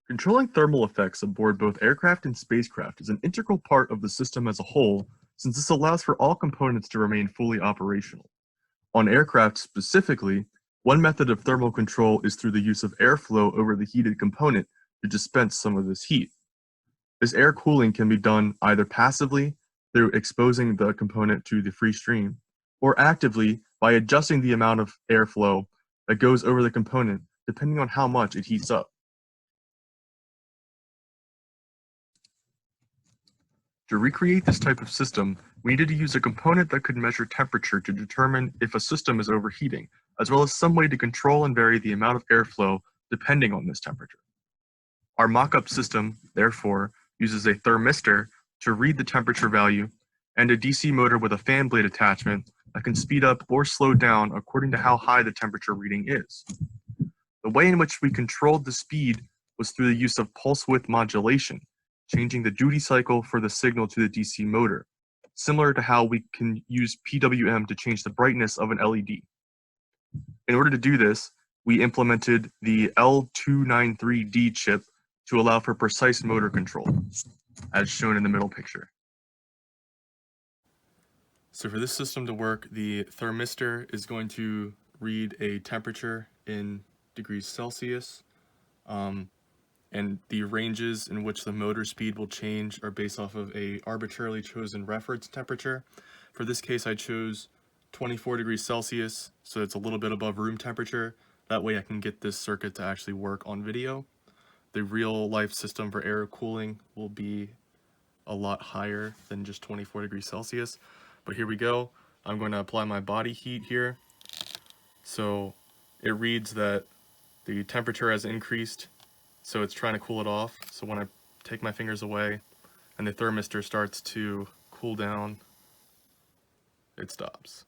Controlling thermal effects aboard both aircraft and spacecraft is an integral part of the system as a whole, since this allows for all components to remain fully operational. On aircraft specifically, one method of thermal control is through the use of airflow over the heated component to dispense some of this heat. This air cooling can be done either passively, through exposing the component to the free stream, or actively by adjusting the amount of airflow that goes over the component depending on how much it heats up. To recreate this type of system, we needed to use a component that could measure temperature to determine if a system is overheating, as well as some way to control and vary the amount of airflow depending on this temperature. Our mock-up system, therefore, uses a thermistor to read the temperature value and a DC motor with a fan blade attachment that can speed up or slow down according to how high the temperature reading is. The way in which we controlled the speed was through the use of pulse width modulation, changing the duty cycle for the signal to the DC motor, similar to how we can use PWM to change the brightness of an LED. In order to do this, we implemented the L293D chip to allow for precise motor control, as shown in the middle picture. So for this system to work, the thermistor is going to read a temperature in degrees Celsius, and the ranges in which the motor speed will change are based off of a arbitrarily chosen reference temperature. For this case, I chose 24 degrees Celsius, so it's a little bit above room temperature. That way I can get this circuit to actually work on video. The real life system for air cooling will be a lot higher than just 24 degrees Celsius. But here we go. I'm going to apply my body heat here. So it reads that the temperature has increased, so it's trying to cool it off. So when I take my fingers away and the thermistor starts to cool down, it stops.